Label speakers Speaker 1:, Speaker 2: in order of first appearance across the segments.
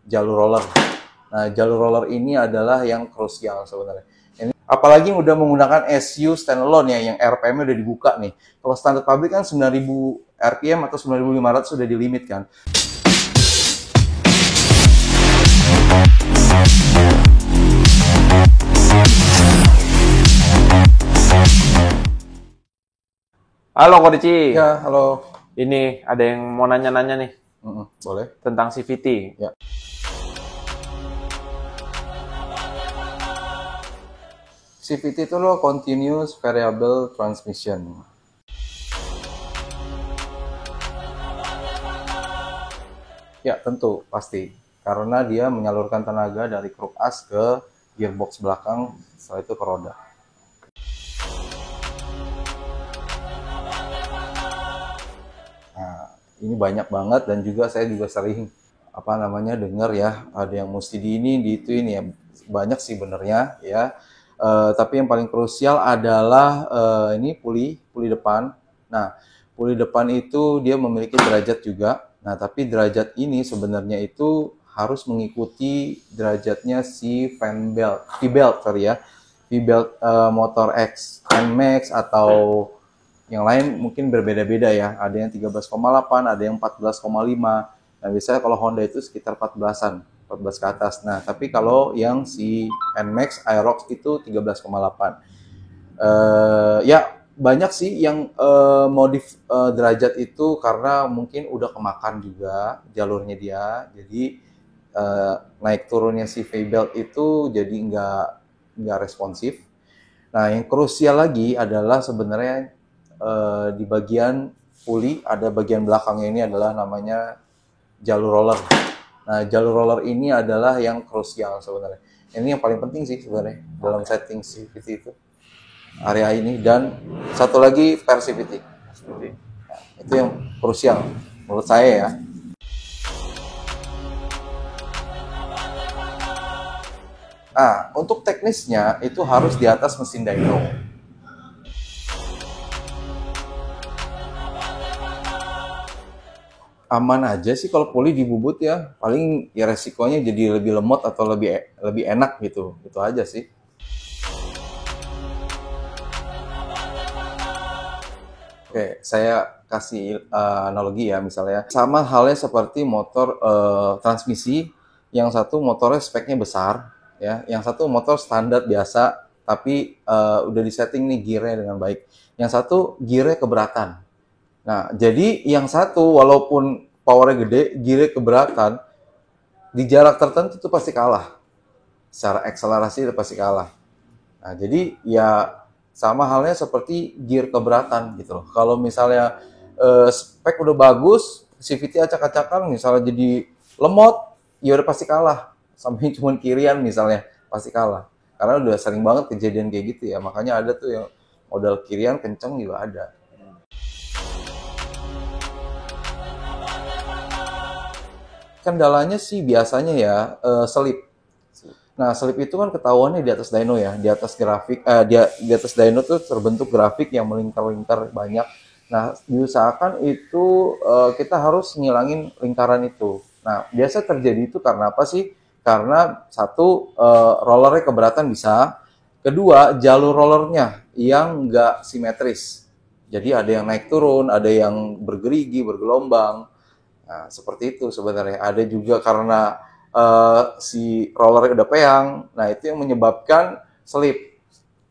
Speaker 1: jalur roller. Nah, jalur roller ini adalah yang krusial sebenarnya. Ini apalagi udah menggunakan SU standalone ya, yang RPM-nya udah dibuka nih. Kalau standar pabrik kan 9.000 RPM atau 9.500 sudah di limit kan.
Speaker 2: Halo Kodici,
Speaker 1: Ya, halo.
Speaker 2: ini ada yang mau nanya-nanya nih
Speaker 1: Boleh.
Speaker 2: tentang CVT.
Speaker 1: Ya. CVT itu loh Continuous Variable Transmission. Ya, tentu, pasti. Karena dia menyalurkan tenaga dari kruk as ke gearbox belakang, setelah itu ke roda. Nah, ini banyak banget dan juga saya juga sering dengar ya, ada yang mesti di itu ini ya, banyak sih benernya ya. Tapi yang paling krusial adalah ini puli depan. Nah, puli depan itu dia memiliki derajat juga. Nah, tapi derajat ini sebenarnya itu harus mengikuti derajatnya si V-belt ya. V-belt motor X, NMAX atau yang lain mungkin berbeda-beda ya. Ada yang 13,8, ada yang 14,5. Nah, biasanya kalau Honda itu sekitar 14-an, 14 ke atas. Nah, tapi kalau yang si NMAX Aerox itu 13,8. Ya, banyak sih yang modif derajat itu karena mungkin udah kemakan juga jalurnya dia. Jadi naik turunnya si V-belt itu jadi nggak responsif. Nah, yang krusial lagi adalah sebenarnya di bagian puli, ada bagian belakangnya ini adalah namanya jalur roller. Nah, jalur roller ini adalah yang krusial sebenarnya. Ini yang paling penting sih sebenarnya dalam setting CVT itu. Area ini dan satu lagi persivity. Nah, itu yang krusial menurut saya ya. Nah, untuk teknisnya itu harus di atas mesin dyno. Aman aja sih kalau puli dibubut ya. Paling ya resikonya jadi lebih lemot atau lebih enak gitu. Itu aja sih. Oke, saya kasih analogi ya misalnya. Sama halnya seperti motor transmisi. Yang satu motornya speknya besar, ya. Yang satu motor standar biasa, tapi udah disetting nih gearnya dengan baik. Yang satu gearnya keberatan. Nah, jadi yang satu walaupun powernya gede, gearnya keberatan, di jarak tertentu itu pasti kalah. Secara akselerasi itu pasti kalah. Nah, jadi ya sama halnya seperti gear keberatan gitu loh. Kalau misalnya spek udah bagus, CVT acak-acakan misalnya jadi lemot, ya udah pasti kalah. Sampai cuma kirian misalnya, pasti kalah. Karena udah sering banget kejadian kayak gitu ya. Makanya ada tuh yang modal kirian kenceng juga ada. Kendalanya sih biasanya ya selip. Nah, selip itu kan ketahuannya di atas dyno ya, di atas grafik, di atas dyno tuh terbentuk grafik yang melingkar-lingkar banyak. Nah, diusahakan itu kita harus ngilangin lingkaran itu. Nah, biasa terjadi itu karena apa sih? Karena satu, rollernya keberatan bisa. Kedua, jalur rollernya yang nggak simetris. Jadi ada yang naik turun, ada yang bergerigi, bergelombang. Nah, seperti itu sebenarnya. Ada juga karena si rollernya udah peang. Nah, itu yang menyebabkan selip.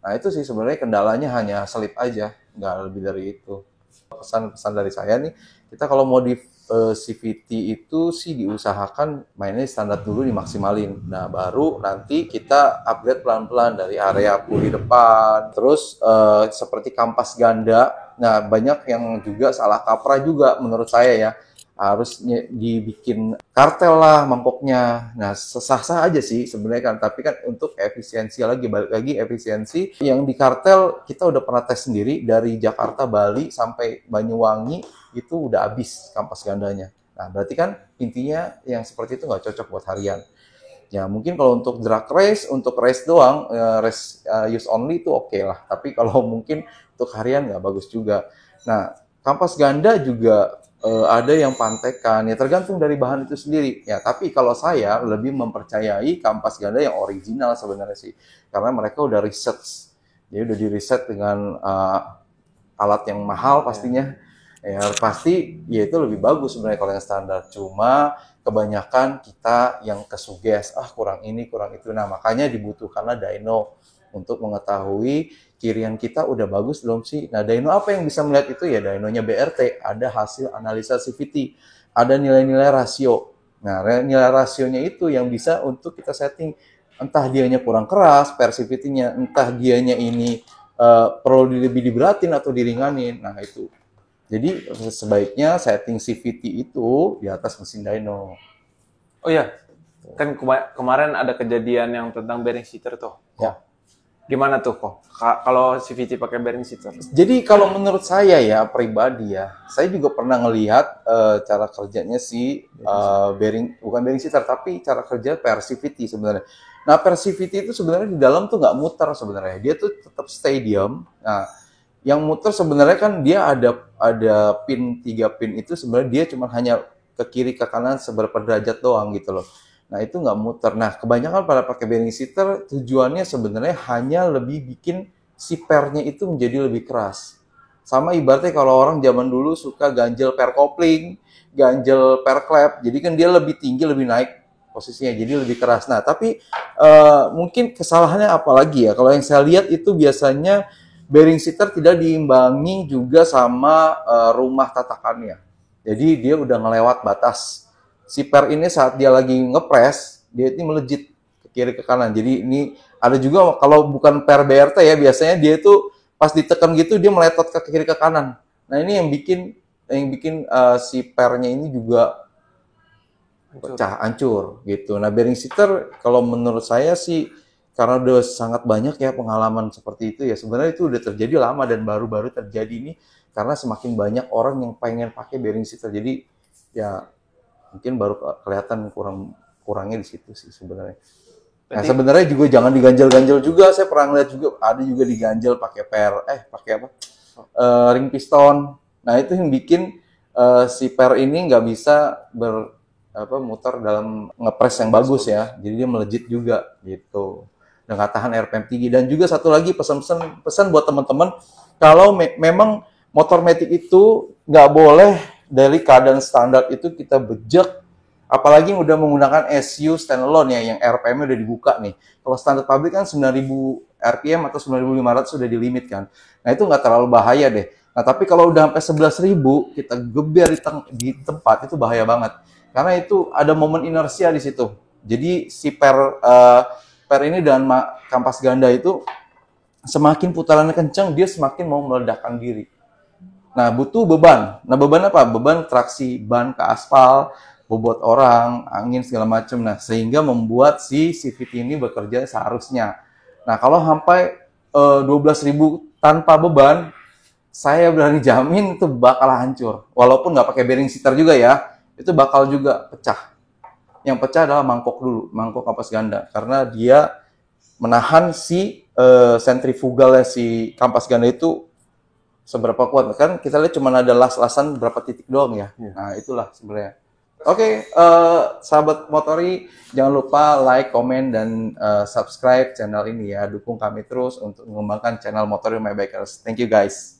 Speaker 1: Nah, itu sih sebenarnya kendalanya hanya selip aja, nggak lebih dari itu. Pesan-pesan dari saya nih, kita kalau modif CVT itu sih diusahakan mainnya standar dulu dimaksimalin. Nah, baru nanti kita upgrade pelan-pelan dari area puli depan. Terus seperti kampas ganda. Nah, banyak yang juga salah kaprah juga menurut saya ya. Harus dibikin kartel lah mangkoknya. Nah, sah-sah aja sih sebenarnya kan. Tapi kan untuk efisiensi lagi, balik lagi efisiensi. Yang di kartel kita udah pernah tes sendiri dari Jakarta, Bali, sampai Banyuwangi itu udah habis kampas gandanya. Nah, berarti kan intinya yang seperti itu nggak cocok buat harian. Ya, mungkin kalau untuk drag race, untuk race doang, race use only itu oke lah. Tapi kalau mungkin untuk harian nggak bagus juga. Nah, kampas ganda juga ada yang pantekan, ya tergantung dari bahan itu sendiri. Ya, tapi kalau saya lebih mempercayai kampas ganda yang original sebenarnya sih, karena mereka udah research, jadi udah di riset dengan alat yang mahal pastinya. Ya pasti ya itu lebih bagus sebenarnya kalau yang standar. Cuma kebanyakan kita yang kesuges, kurang ini kurang itu. Nah makanya dibutuhkanlah dyno untuk mengetahui kirian kita udah bagus belum sih. Nah dyno apa yang bisa melihat itu ya, dynonya BRT, ada hasil analisa CVT, ada nilai-nilai rasio. Nah nilai rasionya itu yang bisa untuk kita setting, entah dianya kurang keras per CVT-nya, entah dianya ini perlu lebih diberatin atau diringanin. Nah itu. Jadi sebaiknya setting CVT itu di atas mesin dyno.
Speaker 2: Oh iya, kan kemarin ada kejadian yang tentang bearing seater tuh.
Speaker 1: Ya.
Speaker 2: Gimana tuh kok? Kalau CVT pakai bearing seater?
Speaker 1: Jadi kalau menurut saya ya pribadi ya, saya juga pernah ngelihat cara kerjanya si bukan bearing seater, tapi cara kerja per CVT sebenarnya. Nah per CVT itu sebenarnya di dalam tuh nggak muter sebenarnya, dia tuh tetap stadium. Nah yang muter sebenarnya kan dia ada pin 3 pin itu sebenarnya dia cuma hanya ke kiri ke kanan seberapa derajat doang gitu loh. Nah itu nggak muter. Nah kebanyakan pada pakai bearing seater tujuannya sebenarnya hanya lebih bikin si pernya itu menjadi lebih keras. Sama ibaratnya kalau orang zaman dulu suka ganjel per kopling, ganjel per klep, jadi kan dia lebih tinggi lebih naik posisinya jadi lebih keras. Nah tapi mungkin kesalahannya apa lagi ya? Kalau yang saya lihat itu biasanya bearing seater tidak diimbangi juga sama rumah tatakannya. Jadi dia udah ngelewat batas. Si per ini saat dia lagi ngepres, dia ini melejit ke kiri ke kanan. Jadi ini ada juga kalau bukan per BRT ya, biasanya dia itu pas ditekan gitu dia meletot ke kiri ke kanan. Nah ini yang bikin si pernya ini juga pecah, hancur gitu. Nah bearing seater kalau menurut saya sih karena udah sangat banyak ya pengalaman seperti itu ya, sebenarnya itu udah terjadi lama dan baru-baru terjadi ini karena semakin banyak orang yang pengen pakai bearing seater. Jadi ya mungkin baru kelihatan kurangnya di situ sih sebenarnya. Nah sebenarnya juga jangan diganjel-ganjel juga. Saya pernah lihat juga ada juga diganjel pakai pakai apa? Ring piston. Nah itu yang bikin si per ini nggak bisa muter dalam ngepres yang bagus ya. Jadi dia melejit juga gitu. Dan nggak tahan RPM tinggi. Dan juga satu lagi pesan buat teman-teman, kalau memang motor matic itu nggak boleh dari keadaan standar itu kita bejek, apalagi yang udah menggunakan SU standalone ya, yang RPM-nya udah dibuka nih. Kalau standar pabrik kan 9.000 RPM atau 9.500 sudah dilimit kan. Nah itu nggak terlalu bahaya deh. Nah tapi kalau udah sampai 11.000 kita geber di tempat itu bahaya banget. Karena itu ada momen inersia di situ. Jadi si per ini dan kampas ganda itu semakin putarannya kencang, dia semakin mau meledakkan diri. Nah, butuh beban. Nah, beban apa? Beban traksi ban ke aspal, bobot orang, angin segala macam. Nah, sehingga membuat si CVT ini bekerja seharusnya. Nah, kalau sampai 12.000 tanpa beban, saya berani jamin itu bakal hancur. Walaupun nggak pakai bearing seater juga ya, itu bakal juga pecah. Yang pecah adalah mangkok dulu, mangkok kampas ganda. Karena dia menahan si sentrifugalnya si kampas ganda itu seberapa kuat. Kan kita lihat cuma ada las-lasan berapa titik doang ya. Nah itulah sebenarnya. Oke, sahabat motori, jangan lupa like, komen, dan subscribe channel ini ya. Dukung kami terus untuk mengembangkan channel Motori My Bikers. Thank you guys.